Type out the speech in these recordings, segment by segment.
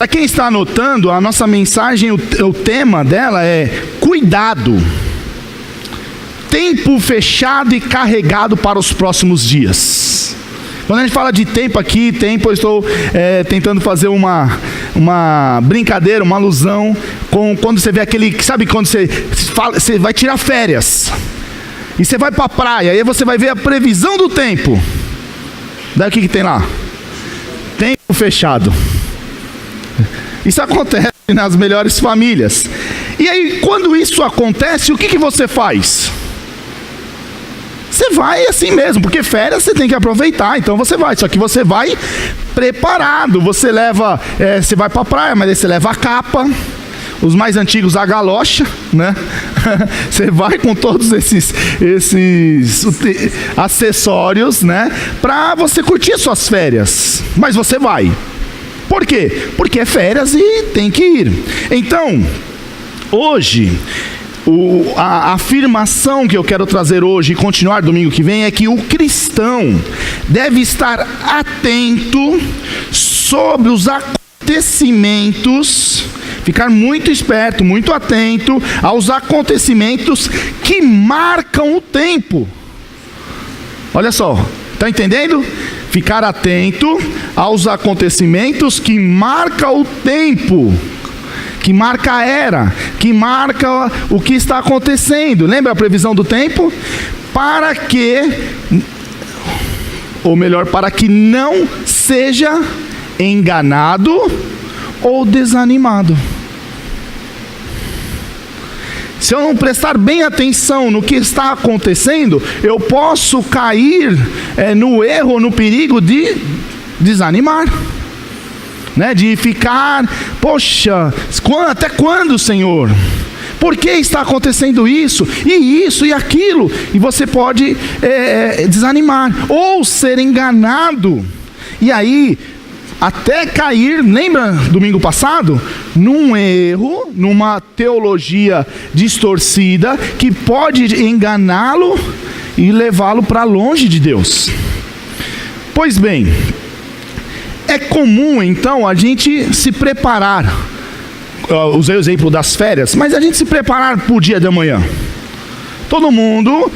Para quem está anotando, a nossa mensagem, o tema dela é cuidado. Tempo fechado e carregado para os próximos dias. Quando a gente fala de tempo aqui, eu estou tentando fazer uma brincadeira, uma alusão com quando você vê aquele, sabe quando você vai tirar férias e você vai para a praia, aí você vai ver a previsão do tempo. Daí o que tem lá? Tempo fechado. Isso acontece nas melhores famílias. E aí quando isso acontece, o que você faz? Você vai assim mesmo, porque férias você tem que aproveitar, então você vai, só que você vai preparado, você leva, você vai para a praia, mas aí você leva a capa, os mais antigos a galocha, né? Você vai com todos esses acessórios, né? Para você curtir suas férias, mas você vai. Por quê? Porque é férias e tem que ir. Então, hoje, a afirmação que eu quero trazer hoje e continuar domingo que vem é que o cristão deve estar atento sobre os acontecimentos, ficar muito esperto, muito atento aos acontecimentos que marcam o tempo. Olha só, está entendendo? Ficar atento aos acontecimentos que marcam o tempo, que marca a era, que marca o que está acontecendo. Lembra a previsão do tempo? Para que não seja enganado ou desanimado. Se eu não prestar bem atenção no que está acontecendo, eu posso cair no erro, no perigo de desanimar. Né, de ficar, poxa, até quando, Senhor? Por que está acontecendo isso e aquilo? E você pode desanimar ou ser enganado. E aí, até cair, lembra domingo passado? Num erro, numa teologia distorcida que pode enganá-lo e levá-lo para longe de Deus. Pois bem, é comum, então, a gente se preparar. Usei o exemplo das férias, mas a gente se preparar para o dia de amanhã. Todo mundo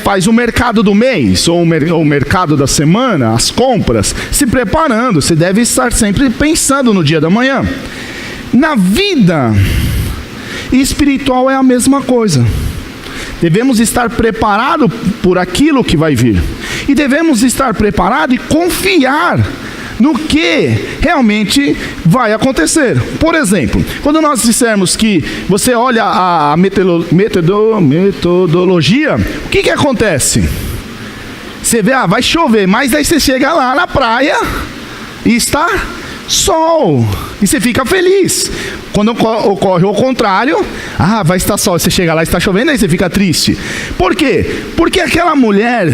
faz o mercado do mês, ou o mercado da semana, as compras, se preparando. Você deve estar sempre pensando no dia da manhã. Na vida espiritual é a mesma coisa. Devemos estar preparados por aquilo que vai vir. E devemos estar preparados e confiar no que realmente vai acontecer. Por exemplo, quando nós dissermos que você olha a metodologia, o que acontece? Você vê, vai chover, mas aí você chega lá na praia e está sol, e você fica feliz. Quando ocorre o contrário, vai estar sol, você chega lá e está chovendo, aí você fica triste. Por quê? Porque aquela mulher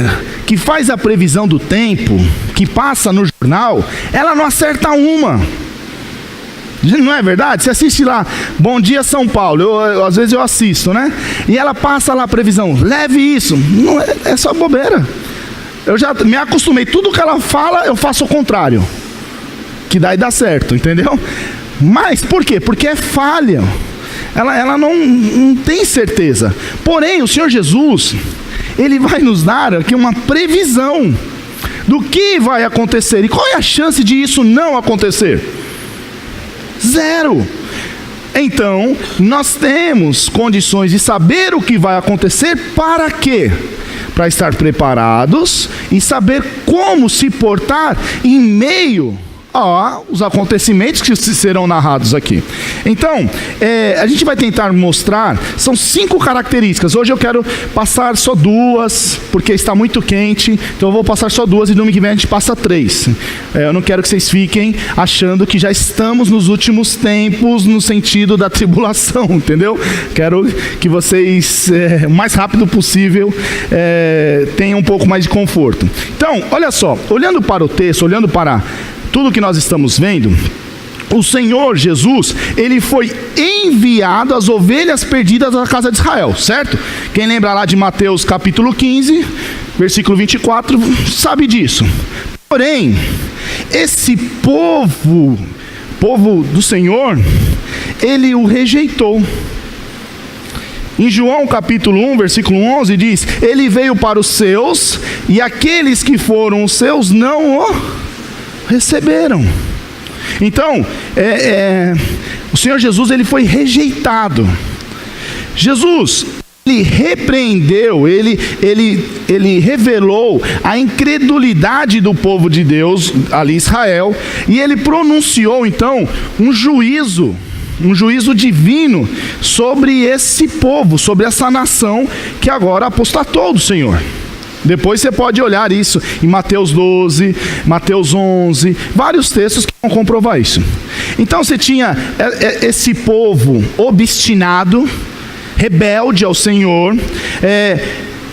que faz a previsão do tempo, que passa no jornal, ela não acerta uma. Não é verdade? Você assiste lá, Bom Dia São Paulo, às vezes eu assisto, né? E ela passa lá a previsão, leve isso. Não é só bobeira. Eu já me acostumei, tudo que ela fala, eu faço o contrário. Que daí dá certo, entendeu? Mas por quê? Porque é falha. Ela não tem certeza. Porém, o Senhor Jesus, Ele vai nos dar aqui uma previsão do que vai acontecer. E qual é a chance de isso não acontecer? 0. Então, nós temos condições de saber o que vai acontecer. Para quê? Para estar preparados e saber como se portar em meio os acontecimentos que serão narrados aqui. Então, a gente vai tentar mostrar, são 5 características. Hoje eu quero passar só 2, porque está muito quente, então eu vou passar só 2 e domingo que vem a gente passa 3. Eu não quero que vocês fiquem achando que já estamos nos últimos tempos, no sentido da tribulação, entendeu? Quero que vocês, o mais rápido possível, tenham um pouco mais de conforto. Então, olha só, olhando para o texto, olhando para tudo que nós estamos vendo, o Senhor Jesus, Ele foi enviado às ovelhas perdidas da casa de Israel, certo? Quem lembra lá de Mateus capítulo 15, versículo 24, sabe disso. Porém, esse povo povo do Senhor, ele o rejeitou. Em João capítulo 1, versículo 11 diz: ele veio para os seus, e aqueles que foram os seus não o receberam. Então, o Senhor Jesus, ele foi rejeitado. Jesus, ele repreendeu, ele revelou a incredulidade do povo de Deus, ali Israel, e ele pronunciou então um juízo divino sobre esse povo, sobre essa nação que agora apostatou do Senhor. Depois você pode olhar isso em Mateus 12, Mateus 11, vários textos que vão comprovar isso. Então você tinha esse povo obstinado, rebelde ao Senhor,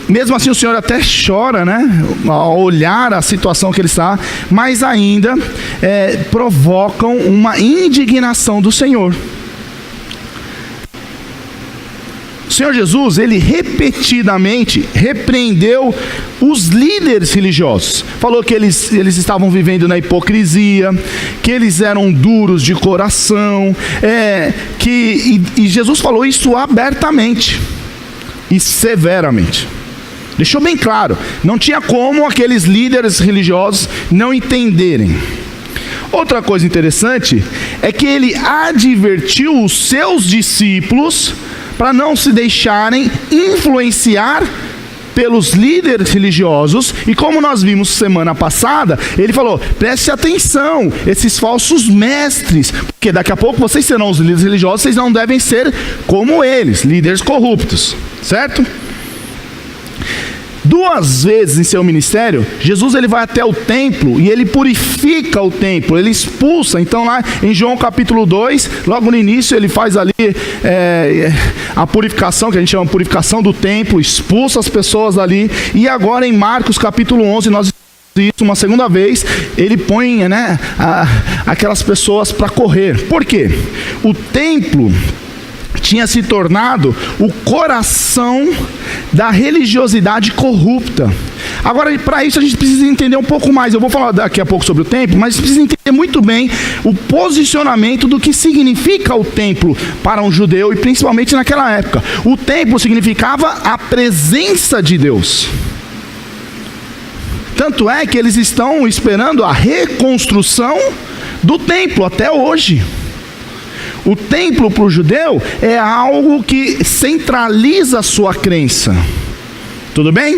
mesmo assim o Senhor até chora, né, ao olhar a situação que ele está, mas ainda provocam uma indignação do Senhor. O Senhor Jesus, ele repetidamente repreendeu os líderes religiosos. Falou que eles estavam vivendo na hipocrisia, que eles eram duros de coração, e Jesus falou isso abertamente e severamente. Deixou bem claro, não tinha como aqueles líderes religiosos não entenderem. Outra coisa interessante é que ele advertiu os seus discípulos para não se deixarem influenciar pelos líderes religiosos, e como nós vimos semana passada, ele falou: preste atenção, esses falsos mestres, porque daqui a pouco vocês serão os líderes religiosos, vocês não devem ser como eles, líderes corruptos, certo? 2 vezes em seu ministério, Jesus ele vai até o templo e ele purifica o templo, ele expulsa. Então lá em João capítulo 2, logo no início ele faz ali a purificação, que a gente chama de purificação do templo, expulsa as pessoas dali. E agora em Marcos capítulo 11, nós isso uma segunda vez, ele põe aquelas pessoas para correr. Por quê? O templo tinha se tornado o coração da religiosidade corrupta. Agora, para isso a gente precisa entender um pouco mais. Eu vou falar daqui a pouco sobre o templo, mas precisa entender muito bem o posicionamento do que significa o templo para um judeu, e principalmente naquela época. O templo significava a presença de Deus. Tanto é que eles estão esperando a reconstrução do templo até hoje. O templo para o judeu é algo que centraliza a sua crença. Tudo bem?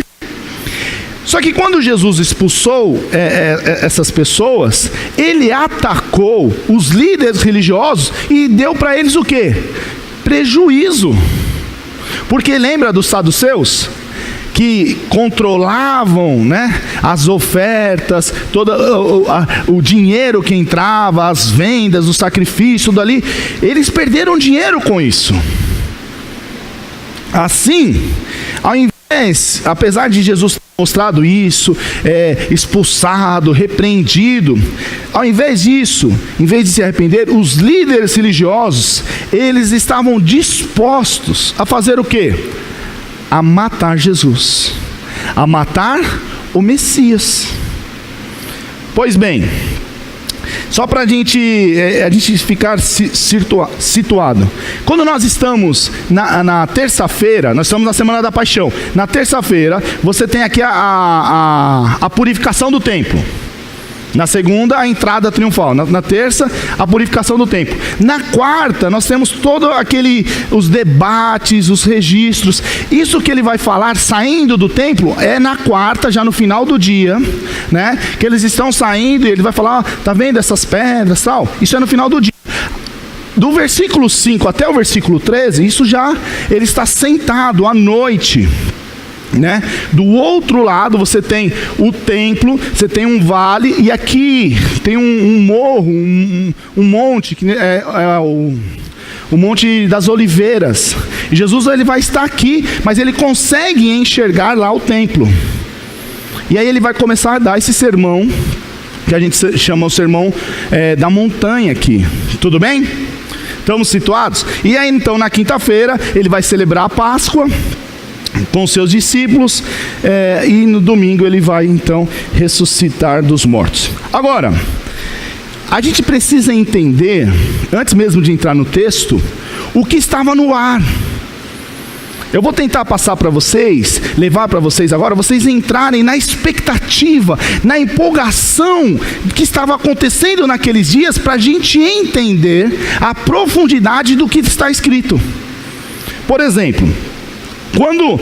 Só que quando Jesus expulsou essas pessoas, ele atacou os líderes religiosos e deu para eles o quê? Prejuízo. Porque lembra dos saduceus? Que controlavam, né, as ofertas, todo o dinheiro que entrava, as vendas, o sacrifício, tudo ali. Eles perderam dinheiro com isso. Assim, apesar de Jesus ter mostrado isso, expulsado, repreendido, ao invés disso, em vez de se arrepender, os líderes religiosos, eles estavam dispostos a fazer o quê? A matar Jesus, a matar o Messias. Pois bem, só para a gente ficar situado, quando nós estamos na terça-feira, nós estamos na Semana da Paixão. Na terça-feira, você tem aqui a purificação do templo. Na segunda, a entrada triunfal. Na terça, a purificação do templo. Na quarta, nós temos os debates, os registros. Isso que ele vai falar saindo do templo é na quarta, já no final do dia, né? Que eles estão saindo e ele vai falar: tá vendo essas pedras, tal? Isso é no final do dia. Do versículo 5 até o versículo 13, isso já ele está sentado à noite, né? Do outro lado você tem o templo, você tem um vale, e aqui tem um morro, um monte, que o Monte das Oliveiras. E Jesus ele vai estar aqui, mas ele consegue enxergar lá o templo. E aí ele vai começar a dar esse sermão, que a gente chama o sermão da montanha aqui. Tudo bem? Estamos situados? E aí então na quinta-feira ele vai celebrar a Páscoa com seus discípulos, e no domingo ele vai então ressuscitar dos mortos. Agora, a gente precisa entender, antes mesmo de entrar no texto, o que estava no ar. Eu vou tentar passar para vocês, levar para vocês agora, vocês entrarem na expectativa, na empolgação que estava acontecendo naqueles dias, para a gente entender a profundidade do que está escrito. Por exemplo, quando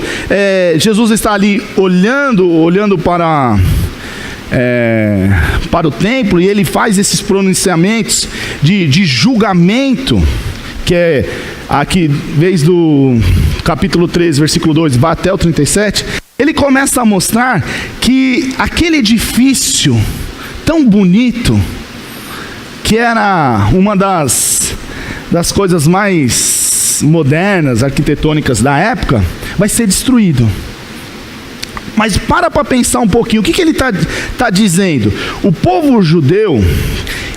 Jesus está ali olhando para o templo, e ele faz esses pronunciamentos de julgamento, que é aqui, desde o capítulo 13, versículo 2, vai até o 37, ele começa a mostrar que aquele edifício tão bonito, que era uma das coisas mais modernas, arquitetônicas da época, vai ser destruído. Mas para pensar um pouquinho, o que ele está dizendo? O povo judeu,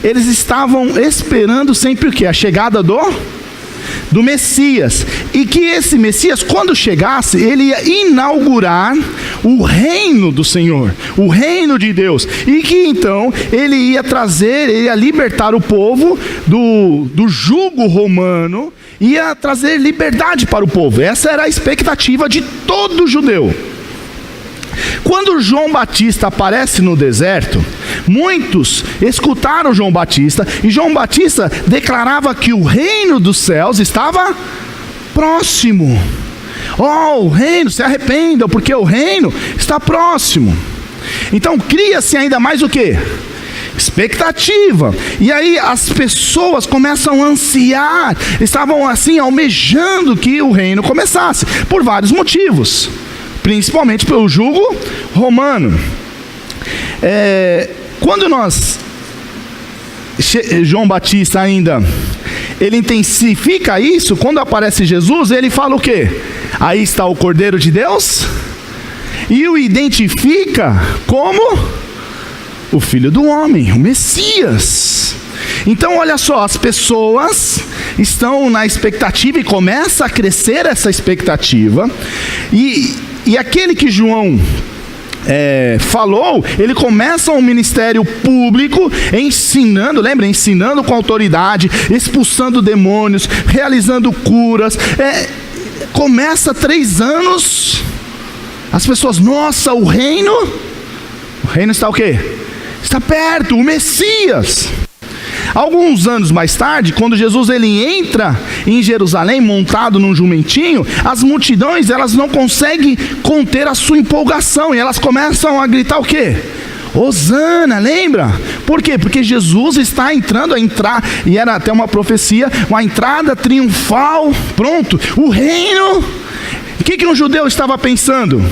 eles estavam esperando sempre o quê? A chegada do Messias, e que esse Messias, quando chegasse, ele ia inaugurar o reino do Senhor, o reino de Deus, e que então ele ia libertar o povo do jugo romano, ia trazer liberdade para o povo. Essa era a expectativa de todo judeu. Quando João Batista aparece no deserto, muitos escutaram João Batista, e João Batista declarava que o reino dos céus estava próximo. O reino, se arrependam, porque o reino está próximo. Então cria-se ainda mais o quê? Expectativa. E aí as pessoas começam a ansiar, estavam assim almejando que o reino começasse, por vários motivos, principalmente pelo jugo romano. Quando João Batista ainda, ele intensifica isso, quando aparece Jesus, ele fala o quê? Aí está o Cordeiro de Deus, e o identifica como o Filho do Homem, o Messias. Então olha só, as pessoas estão na expectativa, e começa a crescer essa expectativa, e aquele que João falou, ele começa um ministério público, ensinando, lembra? Ensinando com autoridade, expulsando demônios, realizando curas. Começa 3 anos, as pessoas, nossa, o reino está o quê? Está perto, o Messias. Alguns anos mais tarde, quando Jesus ele entra em Jerusalém montado num jumentinho, as multidões, elas não conseguem conter a sua empolgação, e elas começam a gritar o quê? Hosana, lembra? Por quê? Porque Jesus está entrando, e era até uma profecia, uma entrada triunfal, pronto, o reino. O que um judeu estava pensando?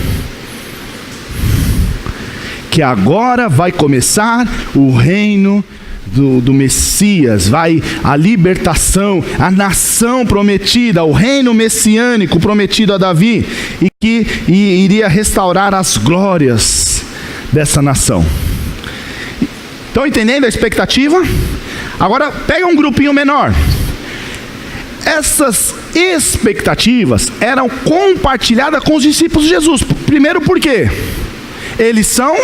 Que agora vai começar o reino do Messias, vai a libertação, a nação prometida, o reino messiânico prometido a Davi, e que iria restaurar as glórias dessa nação. Estão entendendo a expectativa? Agora pega um grupinho menor. Essas expectativas eram compartilhadas com os discípulos de Jesus. Primeiro, por quê? Eles são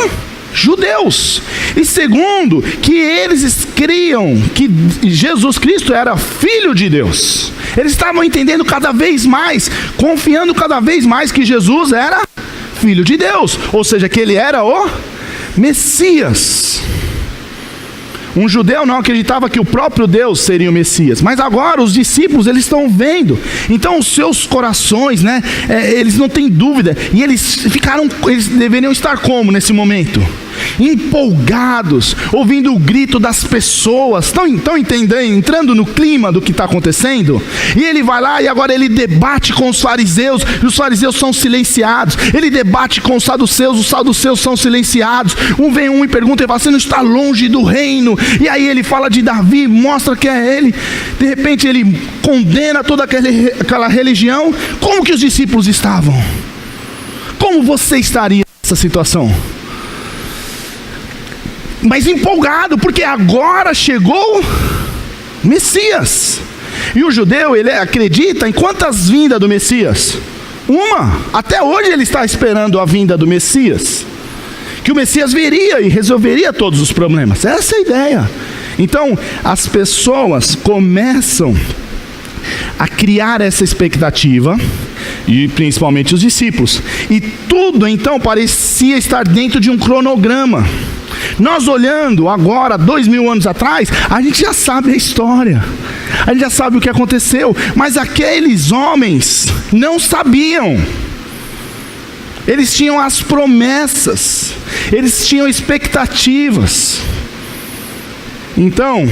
judeus, e segundo, que eles criam que Jesus Cristo era Filho de Deus. Eles estavam entendendo cada vez mais, confiando cada vez mais que Jesus era Filho de Deus, ou seja, que ele era o Messias. Um judeu não acreditava que o próprio Deus seria o Messias, mas agora os discípulos, eles estão vendo, então os seus corações, eles não têm dúvida, e eles deveriam estar como nesse momento? Empolgados, ouvindo o grito das pessoas. Estão entendendo, entrando no clima do que está acontecendo? E ele vai lá e agora ele debate com os fariseus, e os fariseus são silenciados. Ele debate com os saduceus são silenciados. Vem e pergunta, e fala, você não está longe do reino? E aí ele fala de Davi, mostra que é ele. De repente ele condena toda aquela religião. Como que os discípulos estavam? Como você estaria nessa situação? Mas empolgado, porque agora chegou o Messias. E o judeu, ele acredita em quantas vindas do Messias? Uma. Até hoje ele está esperando a vinda do Messias, que o Messias viria e resolveria todos os problemas. Essa é a ideia. Então, as pessoas começam a criar essa expectativa, e principalmente os discípulos, e tudo então parecia estar dentro de um cronograma. Nós olhando agora, 2000 anos atrás, a gente já sabe a história, a gente já sabe o que aconteceu, mas aqueles homens não sabiam. Eles tinham as promessas, eles tinham expectativas. Então,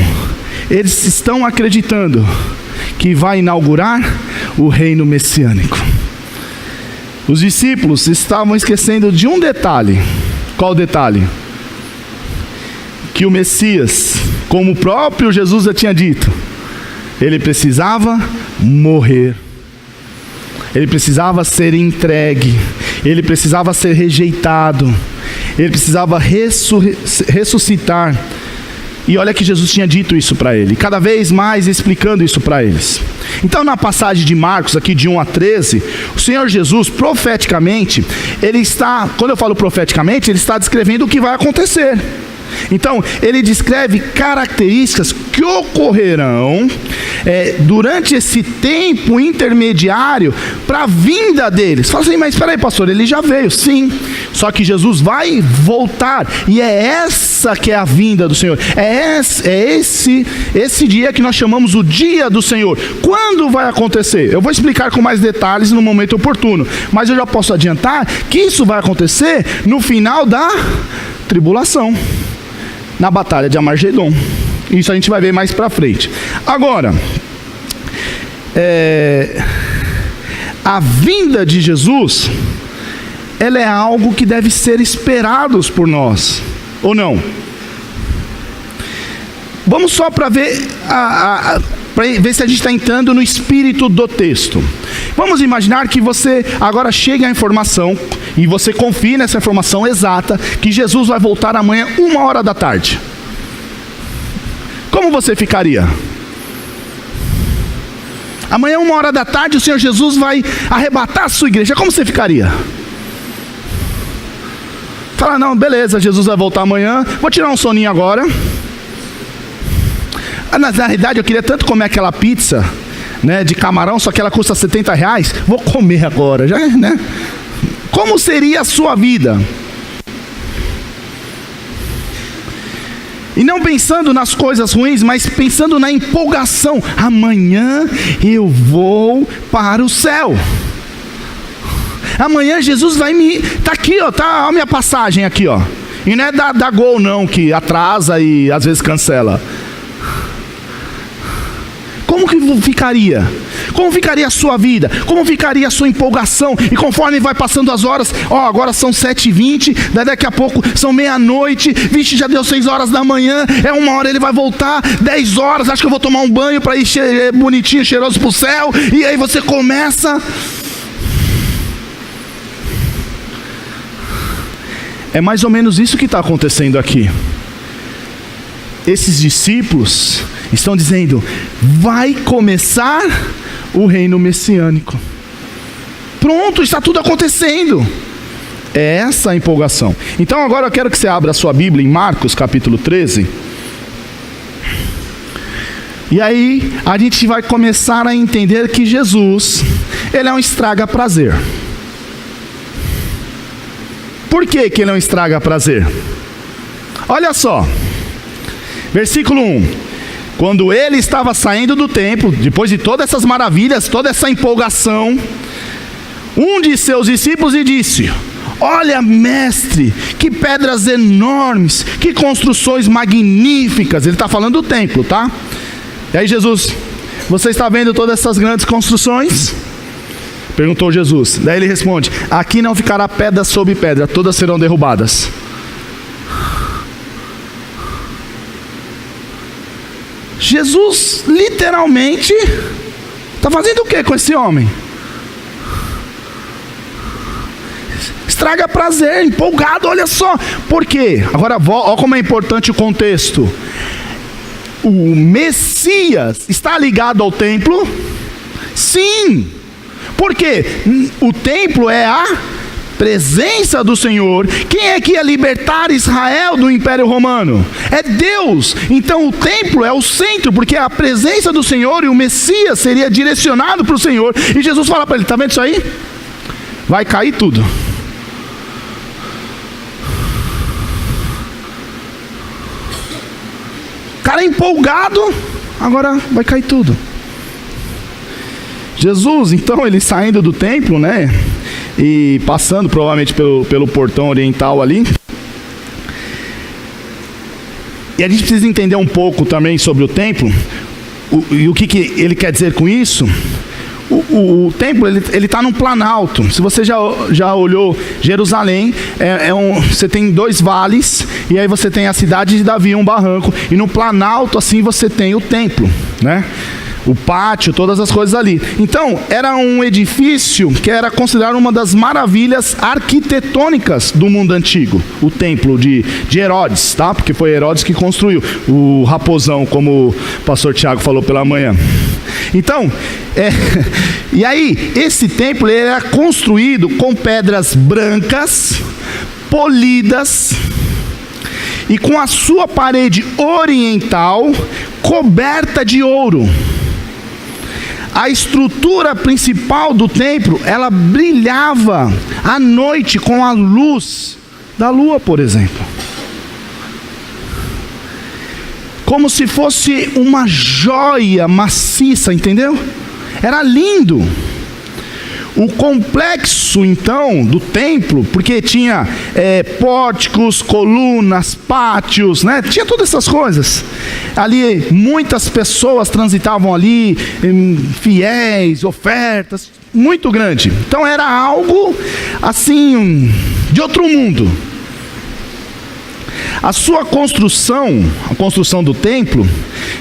eles estão acreditando que vai inaugurar o reino messiânico. Os discípulos estavam esquecendo de um detalhe. Qual detalhe? Que o Messias, como o próprio Jesus já tinha dito, ele precisava morrer, ele precisava ser entregue, ele precisava ser rejeitado, ele precisava ressuscitar. E olha que Jesus tinha dito isso para ele, cada vez mais explicando isso para eles. Então, na passagem de Marcos, aqui de 1 a 13, o Senhor Jesus, profeticamente, ele está, quando eu falo profeticamente, ele está descrevendo o que vai acontecer. Então, ele descreve características que ocorrerão durante esse tempo intermediário para a vinda deles. Fala assim, mas espera aí, pastor, ele já veio, sim. Só que Jesus vai voltar, e é essa que é a vinda do Senhor. É esse dia que nós chamamos o dia do Senhor. Quando vai acontecer? Eu vou explicar com mais detalhes no momento oportuno, mas eu já posso adiantar que isso vai acontecer no final da tribulação, na batalha de Armagedon. Isso a gente vai ver mais para frente. Agora, a vinda de Jesus, ela é algo que deve ser esperado por nós, ou não? Vamos só para ver, para ver se a gente está entrando no espírito do texto. Vamos imaginar que você agora chega à informação, e você confia nessa informação exata, que Jesus vai voltar amanhã 1h da tarde. Como você ficaria? Amanhã 1h da tarde o Senhor Jesus vai arrebatar a sua igreja. Como você ficaria? Fala, não, beleza, Jesus vai voltar amanhã, vou tirar um soninho agora. Na realidade eu queria tanto comer aquela pizza, né, de camarão, só que ela custa R$70. Vou comer agora, já, né? Como seria a sua vida? E não pensando nas coisas ruins, mas pensando na empolgação. Amanhã eu vou para o céu. Amanhã Jesus vai me... Está aqui, ó, tá a minha passagem aqui, ó. E não é da Gol não, que atrasa e às vezes cancela. Como que ficaria? Como ficaria a sua vida? Como ficaria a sua empolgação? E conforme vai passando as horas, ó, agora são 7h20, daqui a pouco são meia-noite, vixe, já deu 6h da manhã, 1h ele vai voltar, 10h, acho que eu vou tomar um banho para ir bonitinho, cheiroso pro céu, e aí você começa... É mais ou menos isso que está acontecendo aqui. Esses discípulos estão dizendo, vai começar o reino messiânico. Pronto, está tudo acontecendo. É essa a empolgação. Então agora eu quero que você abra a sua Bíblia em Marcos capítulo 13. E aí a gente vai começar a entender que Jesus, ele é um estraga-prazer. Por que que ele é um estraga-prazer? Olha só, versículo 1. Quando ele estava saindo do templo, depois de todas essas maravilhas, toda essa empolgação, um de seus discípulos lhe disse, olha, mestre, que pedras enormes, que construções magníficas. Ele está falando do templo, tá? E aí Jesus, você está vendo todas essas grandes construções? Perguntou Jesus. Daí ele responde, aqui não ficará pedra sobre pedra, todas serão derrubadas. Jesus literalmente está fazendo o que com esse homem? Estraga prazer, empolgado, olha só. Por quê? Agora, olha como é importante o contexto. O Messias está ligado ao templo? Sim. Por quê? O templo é a presença do Senhor, quem é que ia libertar Israel do Império Romano? É Deus. Então o templo é o centro, porque a presença do Senhor e o Messias seria direcionado para o Senhor. E Jesus fala para ele: está vendo isso aí? Vai cair tudo. O cara empolgado, agora vai cair tudo. Jesus, então, ele saindo do templo, né, e passando provavelmente pelo portão oriental ali. E a gente precisa entender um pouco também sobre o templo, e o que ele quer dizer com isso. O templo, ele está num planalto. Se você já olhou Jerusalém, você tem 2 vales, e aí você tem a cidade de Davi, um barranco, e no planalto assim você tem o templo, né? O pátio, todas as coisas ali. Então, era um edifício que era considerado uma das maravilhas arquitetônicas do mundo antigo. O templo de Herodes, tá? Porque foi Herodes que construiu o raposão, como o pastor Tiago falou pela manhã. Então, e aí, esse templo ele era construído com pedras brancas, polidas, e com a sua parede oriental coberta de ouro. A estrutura principal do templo, ela brilhava à noite com a luz da lua, por exemplo. Como se fosse uma joia maciça, entendeu? Era lindo. O complexo, então, do templo, porque tinha pórticos, colunas, pátios, né? Tinha todas essas coisas. Ali, muitas pessoas transitavam ali, fiéis, ofertas, muito grande. Então, era algo, assim, de outro mundo. A sua construção, a construção do templo,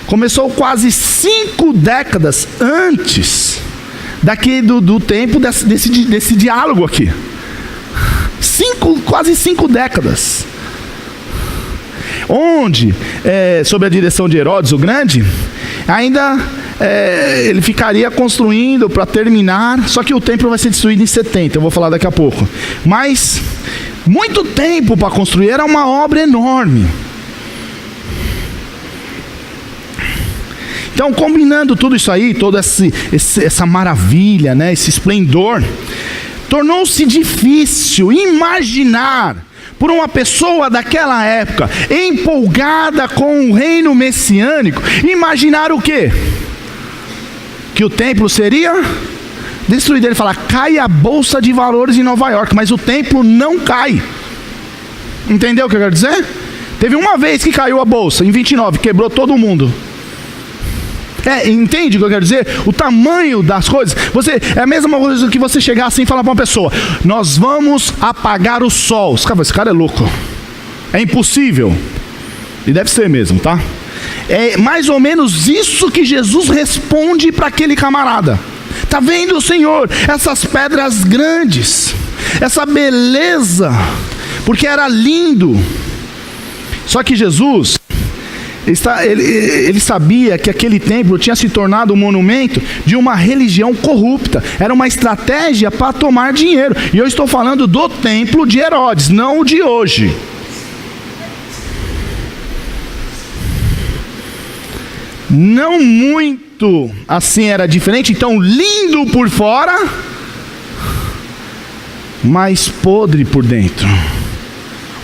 começou quase 5 décadas antes daqui do tempo desse diálogo aqui. Quase 5 décadas. Onde, sob a direção de Herodes o Grande, ainda ele ficaria construindo para terminar, só que o templo vai ser destruído em 70, eu vou falar daqui a pouco. Mas, muito tempo para construir, era uma obra enorme. Então, combinando tudo isso aí, toda essa maravilha, né, esse esplendor, tornou-se difícil imaginar, por uma pessoa daquela época, empolgada com o reino messiânico, imaginar o quê? Que o templo seria destruído. Ele fala: cai a bolsa de valores em Nova York, mas o templo não cai. Entendeu o que eu quero dizer? Teve uma vez que caiu a bolsa, em 29, quebrou todo mundo. Entende o que eu quero dizer? O tamanho das coisas. É a mesma coisa que você chegar assim e falar para uma pessoa: nós vamos apagar o sol. Esse cara é louco. É impossível. E deve ser mesmo, tá? É mais ou menos isso que Jesus responde para aquele camarada. Tá vendo, Senhor, essas pedras grandes, essa beleza, porque era lindo. Só que Jesus, ele sabia que aquele templo tinha se tornado um monumento de uma religião corrupta. Era uma estratégia para tomar dinheiro. E eu estou falando do templo de Herodes, não o de hoje. Não muito assim era diferente. Então, lindo por fora, mas podre por dentro.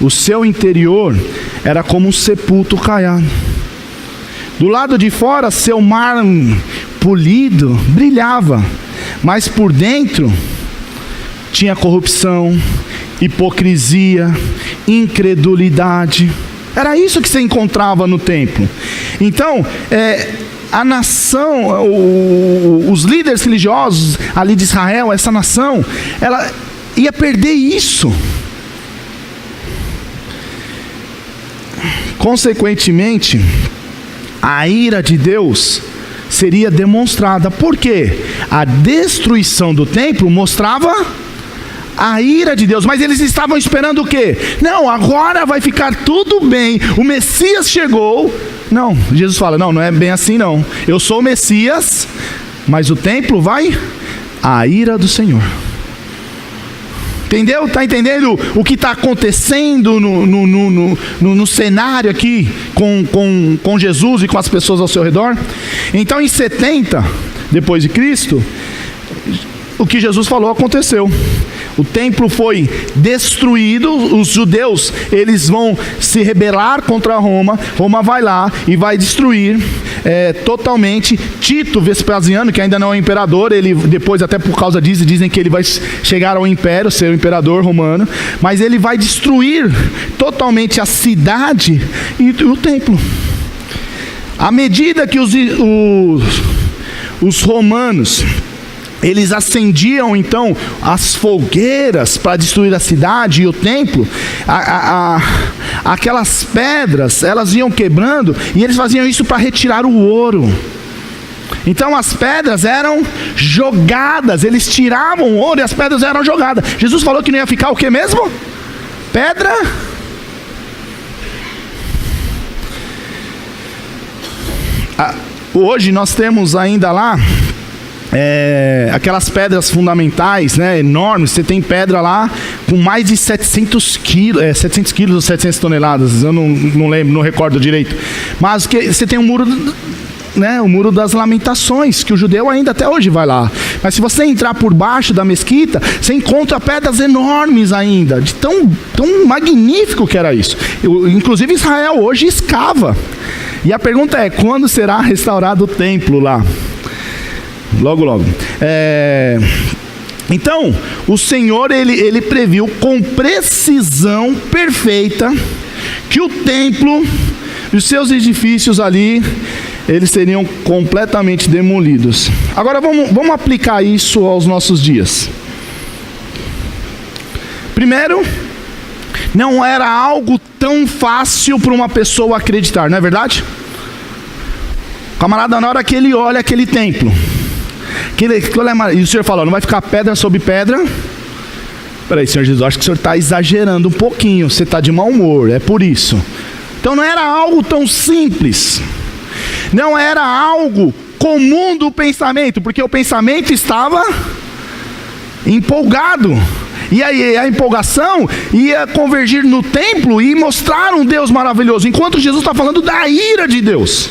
O seu interior era como um sepulcro caiado. Do lado de fora, seu mar polido brilhava, mas por dentro tinha corrupção, hipocrisia, incredulidade. Era isso que você encontrava no templo. Então, a nação, os líderes religiosos ali de Israel, essa nação, ela ia perder isso. Consequentemente, a ira de Deus seria demonstrada. Por quê? A destruição do templo mostrava a ira de Deus. Mas eles estavam esperando o quê? Não, agora vai ficar tudo bem, o Messias chegou. Não, Jesus fala: não é bem assim não. Eu sou o Messias, mas o templo vai, a ira do Senhor. Entendeu? Está entendendo o que está acontecendo no cenário aqui com Jesus e com as pessoas ao seu redor? Então em 70 depois de Cristo, o que Jesus falou aconteceu. O templo foi destruído, os judeus, eles vão se rebelar contra Roma, Roma vai lá e vai destruir totalmente. Tito Vespasiano, que ainda não é imperador, ele depois, até por causa disso, dizem que ele vai chegar ao império, ser o imperador romano, mas ele vai destruir totalmente a cidade e o templo. À medida que os romanos, eles acendiam então as fogueiras para destruir a cidade e o templo, aquelas pedras, elas iam quebrando, e eles faziam isso para retirar o ouro. Então as pedras eram jogadas, eles tiravam o ouro e as pedras eram jogadas. Jesus falou que não ia ficar o que mesmo? Pedra. Hoje nós temos ainda lá aquelas pedras fundamentais, né, enormes. Você tem pedra lá com mais de 700 quilos, 700 quilos ou 700 toneladas, eu não lembro, não recordo direito. Mas que você tem um muro, né, o Muro das Lamentações, que o judeu ainda até hoje vai lá. Mas se você entrar por baixo da mesquita, você encontra pedras enormes ainda, de tão magnífico que era isso. Inclusive Israel hoje escava. E a pergunta é, quando será restaurado o templo lá? Logo, logo. Então, o Senhor, ele previu com precisão perfeita que o templo e os seus edifícios ali, eles seriam completamente demolidos. Agora vamos aplicar isso aos nossos dias. Primeiro, não era algo tão fácil para uma pessoa acreditar, não é verdade? O camarada, na hora que ele olha aquele templo, e o Senhor falou, não vai ficar pedra sobre pedra. Peraí, Senhor Jesus, acho que o Senhor está exagerando um pouquinho, você está de mau humor, é por isso. Então não era algo tão simples, não era algo comum do pensamento, porque o pensamento estava empolgado, e aí a empolgação ia convergir no templo e mostrar um Deus maravilhoso, enquanto Jesus está falando da ira de Deus.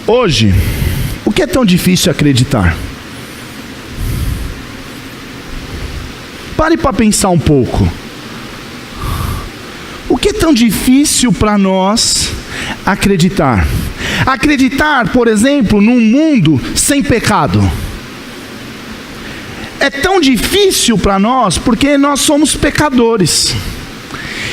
Hoje, o que é tão difícil acreditar? Pare para pensar um pouco. O que é tão difícil para nós acreditar? Acreditar, por exemplo, num mundo sem pecado. É tão difícil para nós porque nós somos pecadores.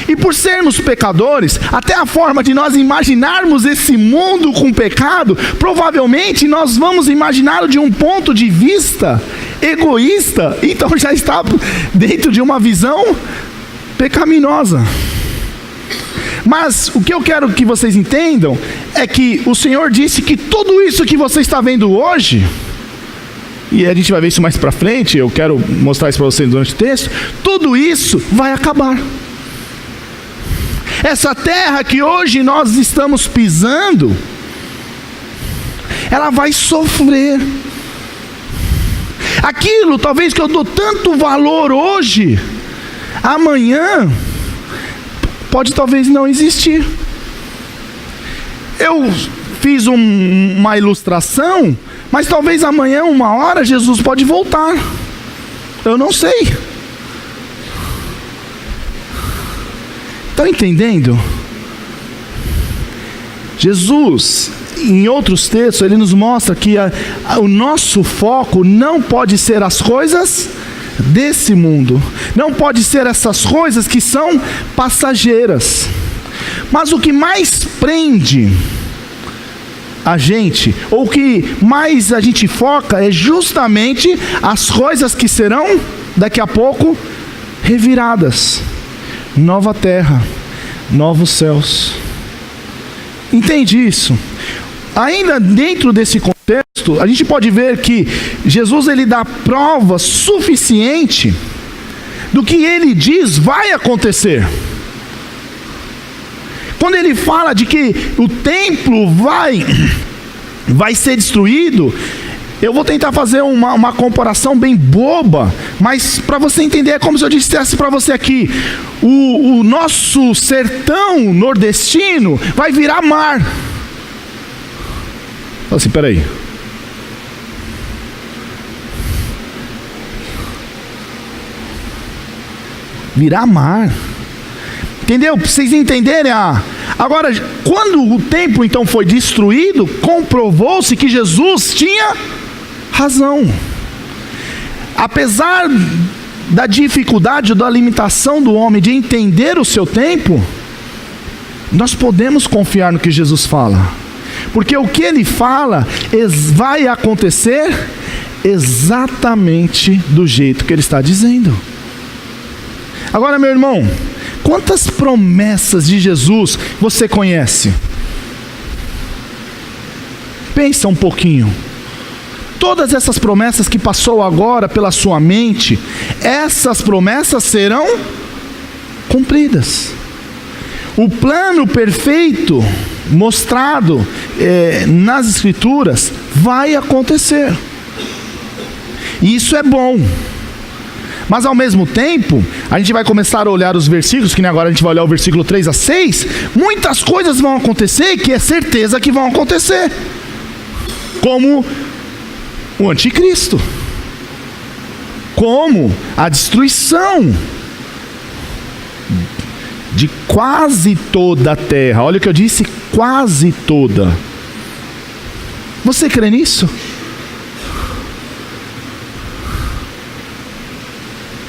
E por sermos pecadores, até a forma de nós imaginarmos esse mundo com pecado, provavelmente nós vamos imaginá-lo de um ponto de vista egoísta, então já está dentro de uma visão pecaminosa. Mas o que eu quero que vocês entendam é que o Senhor disse que tudo isso que você está vendo hoje, e a gente vai ver isso mais para frente, eu quero mostrar isso para vocês durante o texto, tudo isso vai acabar. Essa terra que hoje nós estamos pisando, ela vai sofrer. Aquilo talvez que eu dou tanto valor hoje, amanhã pode talvez não existir. Eu fiz uma ilustração, mas talvez amanhã, uma hora, Jesus pode voltar. Eu não sei. Estão entendendo? Jesus, em outros textos, ele nos mostra que o nosso foco não pode ser as coisas desse mundo, não pode ser essas coisas que são passageiras, mas o que mais prende a gente, ou o que mais a gente foca, é justamente as coisas que serão daqui a pouco reviradas. Nova terra, novos céus. Entende isso? Ainda dentro desse contexto, a gente pode ver que Jesus, ele dá prova suficiente do que ele diz vai acontecer. Quando ele fala de que o templo vai ser destruído, Eu vou tentar fazer uma comparação bem boba, mas para você entender, é como se eu dissesse para você aqui: o nosso sertão nordestino vai virar mar. Assim, peraí. Virar mar. Entendeu? Para vocês entenderem. Agora, quando o templo então foi destruído, comprovou-se que Jesus tinha razão. Apesar da dificuldade, da limitação do homem de entender o seu tempo, nós podemos confiar no que Jesus fala, porque o que ele fala vai acontecer exatamente do jeito que ele está dizendo. Agora, meu irmão, quantas promessas de Jesus você conhece? Pensa um pouquinho. Todas essas promessas que passou agora pela sua mente, essas promessas serão cumpridas. O plano perfeito mostrado nas Escrituras vai acontecer. E isso é bom. Mas ao mesmo tempo, a gente vai começar a olhar os versículos, que nem agora a gente vai olhar o versículo 3 a 6, muitas coisas vão acontecer que é certeza que vão acontecer. Como o anticristo. Como a destruição de quase toda a terra. Olha o que eu disse, quase toda. Você crê nisso?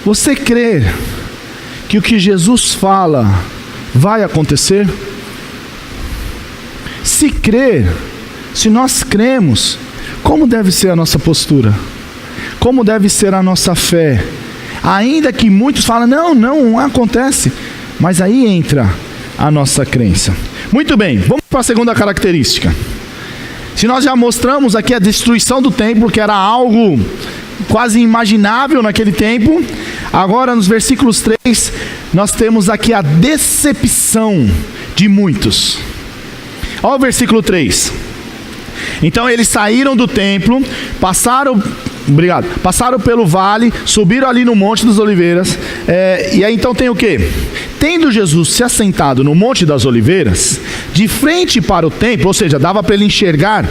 Você crê que o que Jesus fala vai acontecer? Se crer, se nós cremos, como deve ser a nossa postura? Como deve ser a nossa fé? Ainda que muitos falam, não acontece. Mas aí entra a nossa crença. Muito bem, vamos para a segunda característica. Se nós já mostramos aqui a destruição do templo, que era algo quase imaginável naquele tempo, agora nos versículos 3, nós temos aqui a decepção de muitos. Olha o versículo 3. Então eles saíram do templo, passaram pelo vale, subiram ali no Monte das Oliveiras, e aí então tem o quê? Tendo Jesus se assentado no Monte das Oliveiras, de frente para o templo, ou seja, dava para ele enxergar,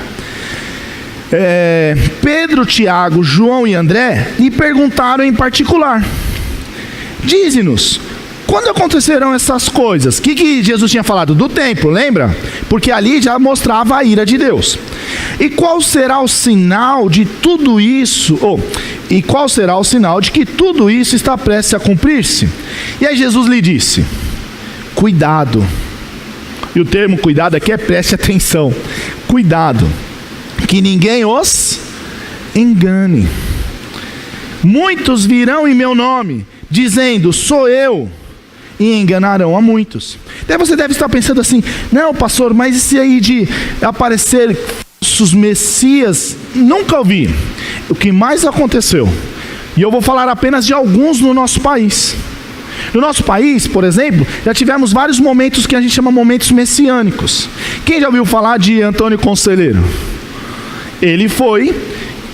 Pedro, Tiago, João e André lhe perguntaram em particular: dize-nos, quando acontecerão essas coisas? O que Jesus tinha falado? Do templo, lembra? Porque ali já mostrava a ira de Deus. E qual será o sinal de tudo isso? E qual será o sinal de que tudo isso está prestes a cumprir-se? E aí Jesus lhe disse: cuidado. E o termo cuidado aqui é preste atenção. Cuidado, que ninguém os engane. Muitos virão em meu nome, dizendo, sou eu, e enganarão a muitos. Daí você deve estar pensando assim: não, pastor, mas esse aí de aparecer falsos messias, nunca ouvi. O que mais aconteceu, e eu vou falar apenas de alguns no nosso país. No nosso país, por exemplo, já tivemos vários momentos que a gente chama momentos messiânicos. Quem já ouviu falar de Antônio Conselheiro? Ele foi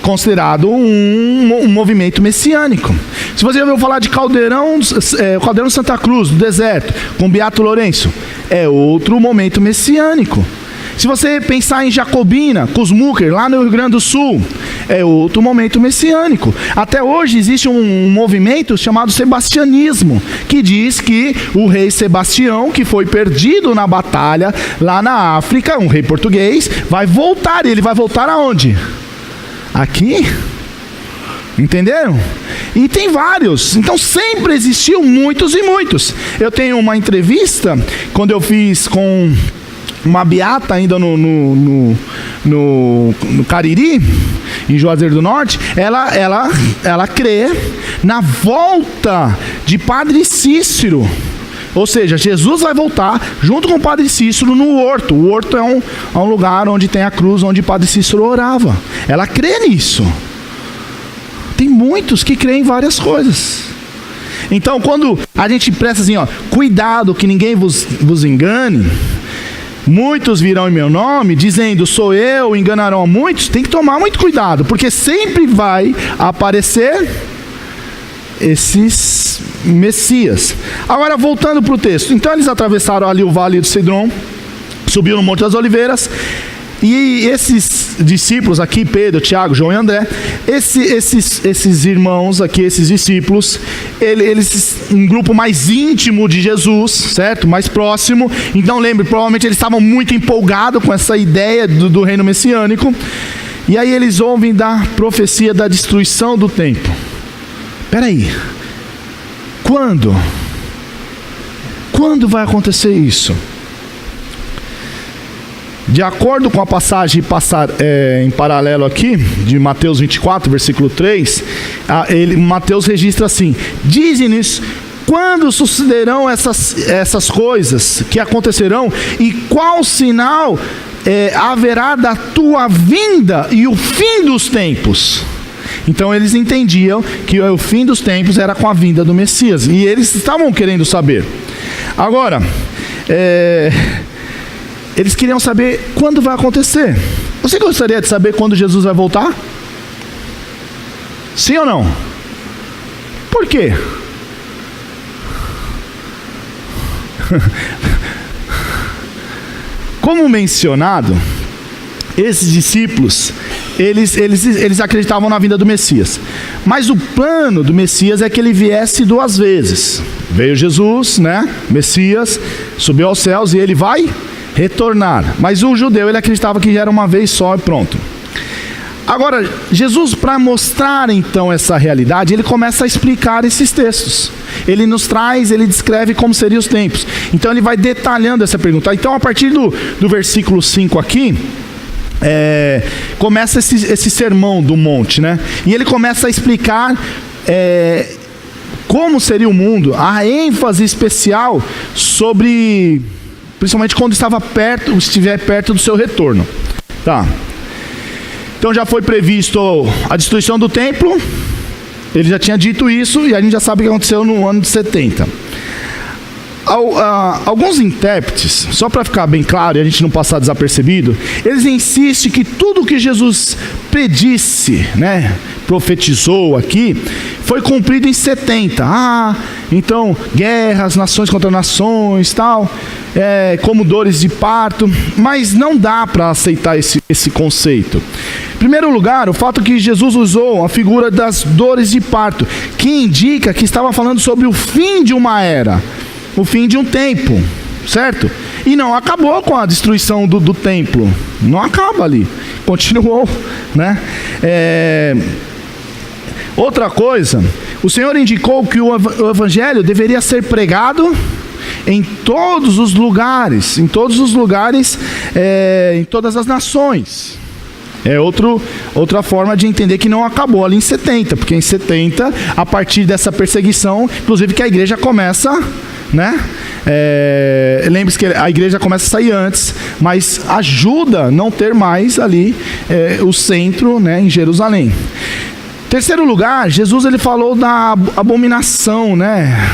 considerado um movimento messiânico. Se você já ouviu falar de Caldeirão Santa Cruz, do deserto, com Beato Lourenço, é outro momento messiânico. Se você pensar em Jacobina, Cusmucker, lá no Rio Grande do Sul, é outro momento messiânico. Até hoje existe um movimento chamado sebastianismo, que diz que o rei Sebastião, que foi perdido na batalha lá na África, um rei português, vai voltar. E ele vai voltar aonde? Aqui? Entenderam? E tem vários. Então sempre existiu muitos e muitos. Eu tenho uma entrevista, quando eu fiz com uma beata ainda no Cariri, em Juazeiro do Norte, ela crê na volta de Padre Cícero. Ou seja, Jesus vai voltar junto com o Padre Cícero no horto. O horto é um lugar onde tem a cruz, onde Padre Cícero orava. Ela crê nisso. Tem muitos que creem em várias coisas. Então, quando a gente presta assim, cuidado que ninguém vos engane, muitos virão em meu nome, dizendo, sou eu, enganarão a muitos. Tem que tomar muito cuidado, porque sempre vai aparecer esses Messias. Agora, voltando para o texto. Então, eles atravessaram ali o vale do Cedron, subiram no Monte das Oliveiras, e esses discípulos aqui, Pedro, Tiago, João e André, esses irmãos aqui, esses discípulos, eles, um grupo mais íntimo de Jesus, certo? Mais próximo. Então lembre, provavelmente eles estavam muito empolgados com essa ideia do reino messiânico. E aí eles ouvem da profecia da destruição do templo. Espera aí, quando vai acontecer isso? De acordo com a passagem em paralelo aqui, de Mateus 24, versículo 3, Mateus registra assim: dize-nos quando sucederão essas coisas que acontecerão e qual sinal haverá da tua vinda e o fim dos tempos. Então eles entendiam que o fim dos tempos era com a vinda do Messias, e eles estavam querendo saber. Agora, eles queriam saber quando vai acontecer. Você gostaria de saber quando Jesus vai voltar? Sim ou não? Por quê? Como mencionado, esses discípulos, eles acreditavam na vinda do Messias. Mas o plano do Messias é que ele viesse 2 vezes. Veio Jesus, né? Messias, subiu aos céus e ele vai retornar. Mas o judeu, ele acreditava que já era uma vez só e pronto. Agora, Jesus, para mostrar então essa realidade, ele começa a explicar esses textos. Ele nos traz, ele descreve como seriam os tempos. Então ele vai detalhando essa pergunta. Então a partir do versículo 5 aqui, começa esse sermão do monte, né? E ele começa a explicar como seria o mundo, a ênfase especial sobre, principalmente quando estiver perto do seu retorno. Tá. Então já foi previsto a destruição do templo, ele já tinha dito isso, e a gente já sabe o que aconteceu no ano de 70. Alguns intérpretes, só para ficar bem claro e a gente não passar desapercebido, eles insistem que tudo que Jesus predisse, né, profetizou aqui, foi cumprido em 70. Então guerras, nações contra nações, tal, como dores de parto. Mas não dá para aceitar esse conceito. Em primeiro lugar, o fato que Jesus usou a figura das dores de parto, que indica que estava falando sobre o fim de uma era, o fim de um tempo, certo? E não acabou com a destruição do templo, não acaba ali, continuou, né? Outra coisa, o Senhor indicou que o Evangelho deveria ser pregado em todos os lugares, em todas as nações. Outra forma de entender que não acabou ali em 70, porque em 70, a partir dessa perseguição, inclusive que a igreja começa, né? Lembre-se que a igreja começa a sair antes, mas ajuda não ter mais ali o centro, né, em Jerusalém. Terceiro lugar, Jesus ele falou da abominação, né?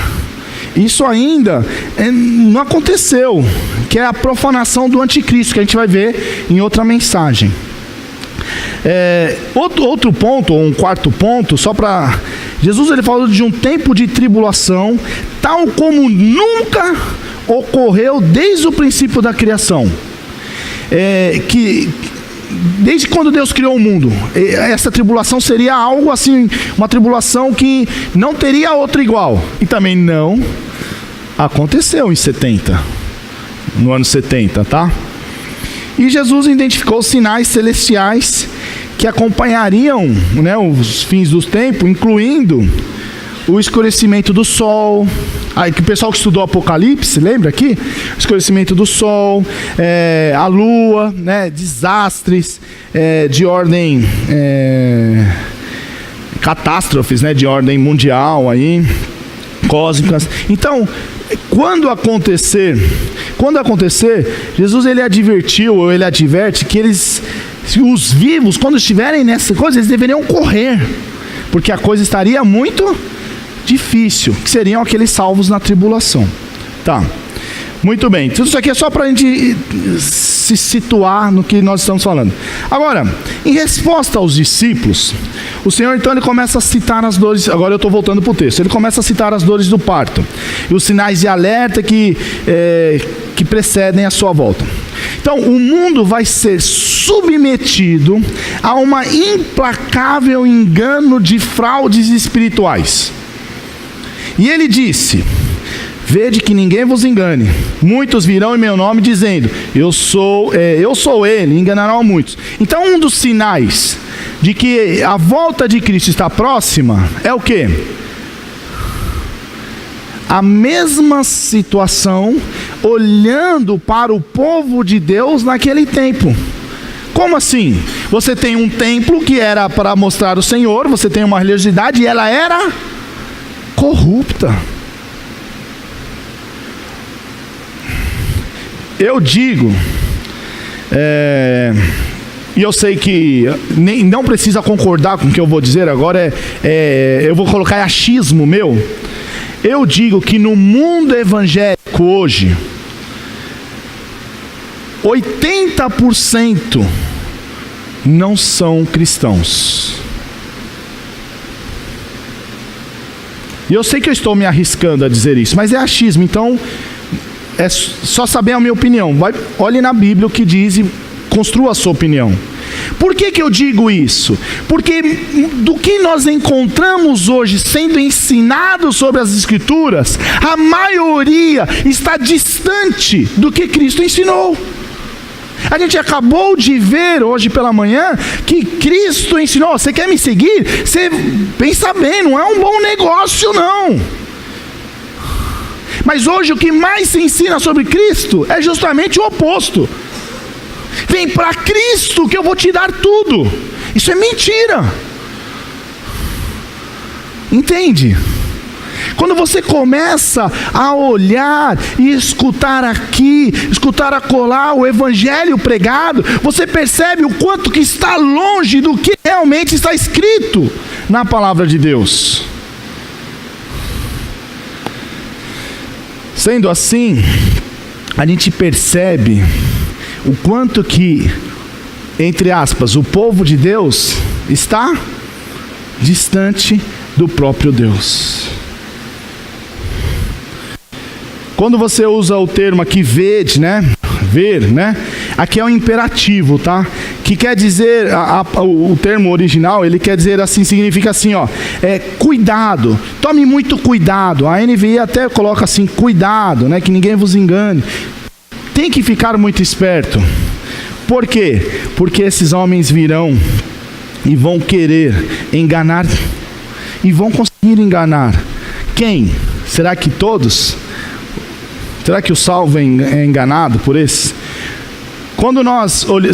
Isso ainda não aconteceu, que é a profanação do anticristo, que a gente vai ver em outra mensagem. Outro ponto, ou um quarto ponto, só para... Jesus ele falou de um tempo de tribulação, tal como nunca ocorreu desde o princípio da criação. Desde quando Deus criou o mundo, essa tribulação seria algo assim, uma tribulação que não teria outra igual. E também não aconteceu em 70, no ano 70, tá? E Jesus identificou os sinais celestiais que acompanhariam, né, os fins dos tempos, incluindo o escurecimento do sol. Que o pessoal que estudou Apocalipse, lembra aqui? O escurecimento do sol, a lua, né, desastres de ordem, catástrofes, né, de ordem mundial, aí, cósmicas. Então, quando acontecer, Jesus ele adverte que os vivos, quando estiverem nessa coisa, eles deveriam correr, porque a coisa estaria muito difícil, que seriam aqueles salvos na tribulação. Tá. Muito bem, tudo isso aqui é só para a gente se situar no que nós estamos falando. Agora, em resposta aos discípulos, o Senhor então ele começa a citar as dores, agora eu estou voltando para o texto, ele começa a citar as dores do parto, e os sinais de alerta que precedem a sua volta. Então, o mundo vai ser submetido a um implacável engano de fraudes espirituais. E ele disse: vede que ninguém vos engane. Muitos virão em meu nome dizendo, eu sou ele, enganarão a muitos. Então, um dos sinais de que a volta de Cristo está próxima é o quê? A mesma situação olhando para o povo de Deus naquele tempo. Como assim? Você tem um templo que era para mostrar o Senhor, você tem uma religiosidade e ela era corrupta. Eu digo, e eu sei que não precisa concordar com o que eu vou dizer agora, eu vou colocar achismo meu. Eu digo que no mundo evangélico hoje, 80% não são cristãos. E eu sei que eu estou me arriscando a dizer isso, mas é achismo, então é só saber a minha opinião. Olhe na Bíblia o que diz e construa a sua opinião. Por que eu digo isso? Porque do que nós encontramos hoje sendo ensinado sobre as Escrituras, a maioria está distante do que Cristo ensinou. A gente acabou de ver hoje pela manhã que Cristo ensinou, você quer me seguir? Você pensa bem, não é um bom negócio não. Mas hoje o que mais se ensina sobre Cristo é justamente o oposto. Vem para Cristo que eu vou te dar tudo. Isso é mentira. Entende? Quando você começa a olhar e escutar aqui, escutar acolá o evangelho pregado, você percebe o quanto que está longe do que realmente está escrito na palavra de Deus. Sendo assim, a gente percebe o quanto que, entre aspas, o povo de Deus está distante do próprio Deus. Quando você usa o termo aqui, vede, né? Ver, né? Aqui é um imperativo, tá? Que quer dizer, o termo original, ele quer dizer assim, significa assim, ó, cuidado, tome muito cuidado. A NVI até coloca assim, cuidado, né? Que ninguém vos engane. Tem que ficar muito esperto. Por quê? Porque esses homens virão e vão querer enganar, e vão conseguir enganar. Quem? Será que todos? Será que o salvo é enganado por esse?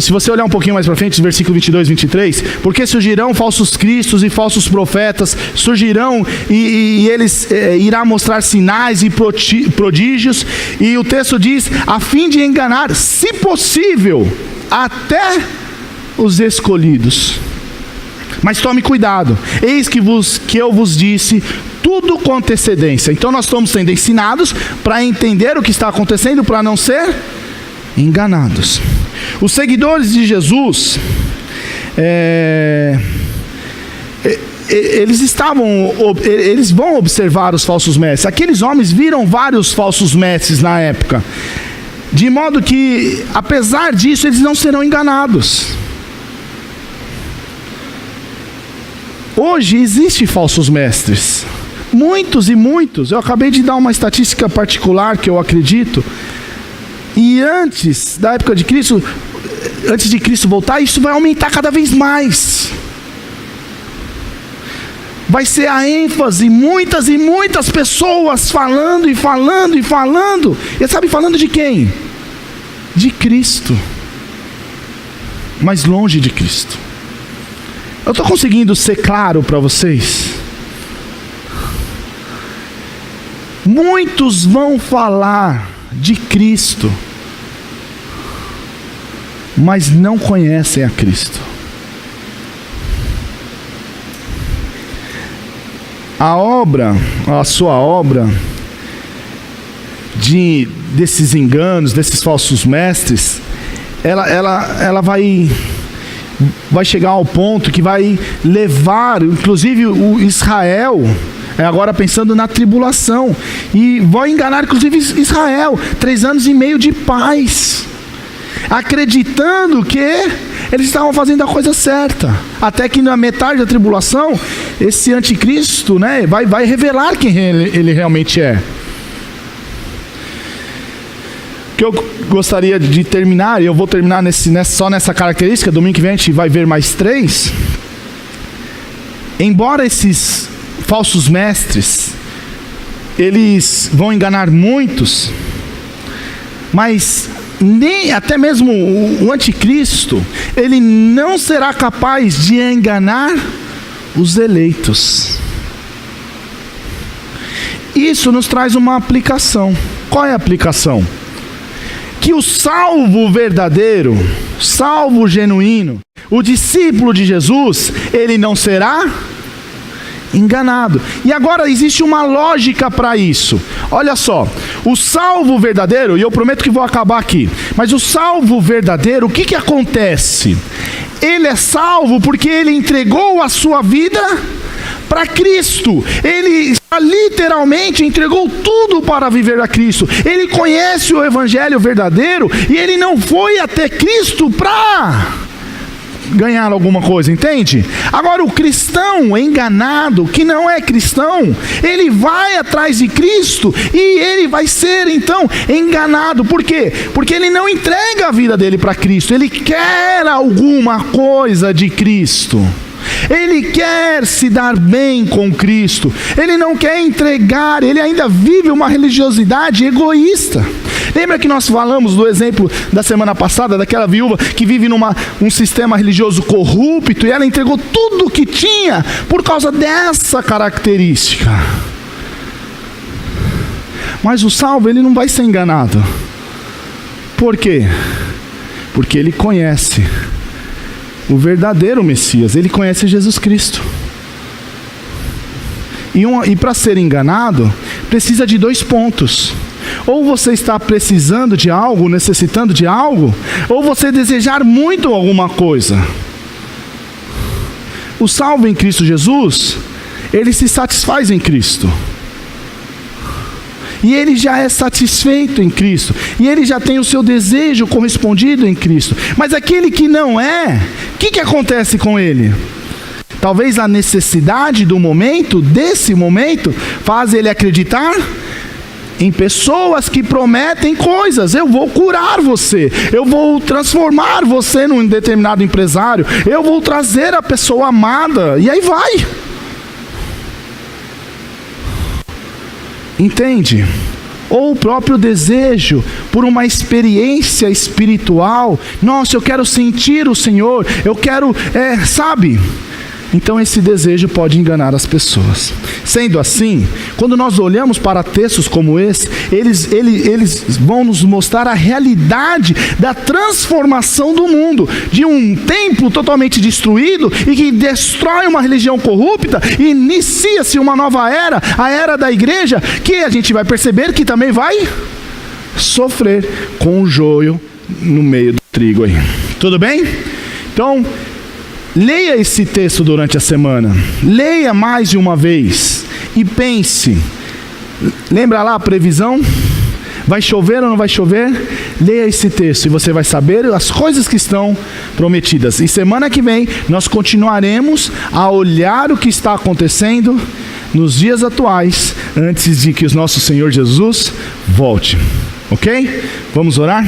Se você olhar um pouquinho mais para frente, versículo 22, 23, porque surgirão falsos cristos e falsos profetas, surgirão e eles irá mostrar sinais e prodígios, e o texto diz, a fim de enganar, se possível, até os escolhidos. Mas tome cuidado, eis que eu vos disse tudo com antecedência. Então nós estamos sendo ensinados para entender o que está acontecendo, para não ser enganados. Os seguidores de Jesus, eles vão observar os falsos mestres. Aqueles homens viram vários falsos mestres na época, de modo que, apesar disso, eles não serão enganados. Hoje existem falsos mestres, muitos e muitos. Eu acabei de dar uma estatística particular que eu acredito. E antes da época de Cristo, antes de Cristo voltar, isso vai aumentar cada vez mais. Vai ser a ênfase, muitas e muitas pessoas falando e falando e falando. E sabe, falando de quem? De Cristo. Mas longe de Cristo. Eu estou conseguindo ser claro para vocês? Muitos vão falar de Cristo, mas não conhecem a Cristo. A sua obra desses enganos, desses falsos mestres, ela vai chegar ao ponto que vai levar, inclusive, o Israel, agora pensando na tribulação, e vai enganar, inclusive, Israel, 3 anos e meio de paz, acreditando que eles estavam fazendo a coisa certa, até que na metade da tribulação, esse anticristo, né, vai revelar quem ele realmente é. Que eu gostaria de terminar, e eu vou terminar só nessa característica, domingo que vem a gente vai ver mais 3. Embora esses falsos mestres, eles vão enganar muitos, mas nem até mesmo o anticristo, ele não será capaz de enganar os eleitos. Isso nos traz uma aplicação. Qual é a aplicação? Que o salvo verdadeiro, salvo genuíno, o discípulo de Jesus, ele não será enganado. E agora existe uma lógica para isso. Olha só, o salvo verdadeiro, e eu prometo que vou acabar aqui, mas o salvo verdadeiro, o que acontece? Ele é salvo porque ele entregou a sua vida para Cristo. Ele literalmente entregou tudo para viver a Cristo. Ele conhece o evangelho verdadeiro e ele não foi até Cristo para ganhar alguma coisa, entende? Agora o cristão enganado, que não é cristão, ele vai atrás de Cristo e ele vai ser então enganado. Por quê? Porque ele não entrega a vida dele para Cristo, ele quer alguma coisa de Cristo. Ele quer se dar bem com Cristo, ele não quer entregar, ele ainda vive uma religiosidade egoísta. Lembra que nós falamos do exemplo da semana passada, daquela viúva que vive num sistema religioso corrupto, e ela entregou tudo o que tinha por causa dessa característica. Mas o salvo, ele não vai ser enganado. Por quê? Porque ele conhece o verdadeiro Messias, ele conhece Jesus Cristo. E para ser enganado, precisa de 2 pontos. Ou você está precisando de algo, necessitando de algo, ou você desejar muito alguma coisa. O salvo em Cristo Jesus, ele se satisfaz em Cristo. E ele já é satisfeito em Cristo. E ele já tem o seu desejo correspondido em Cristo. Mas aquele que não é, o que acontece com ele? Talvez a necessidade do momento, desse momento, faz ele acreditar em pessoas que prometem coisas. Eu vou curar você, eu vou transformar você num determinado empresário, eu vou trazer a pessoa amada, e aí vai. Entende? Ou o próprio desejo por uma experiência espiritual. Nossa, eu quero sentir o Senhor, eu quero, sabe? Então esse desejo pode enganar as pessoas. Sendo assim, quando nós olhamos para textos como esse, eles vão nos mostrar a realidade da transformação do mundo, de um templo totalmente destruído e que destrói uma religião corrupta, e inicia-se uma nova era, a era da igreja, que a gente vai perceber que também vai sofrer com o joio no meio do trigo aí. Tudo bem? Então, leia esse texto durante a semana, leia mais de uma vez e pense. Lembra lá a previsão? Vai chover ou não vai chover? Leia esse texto e você vai saber as coisas que estão prometidas. E semana que vem nós continuaremos a olhar o que está acontecendo nos dias atuais, antes de que o nosso Senhor Jesus volte. Ok? Vamos orar?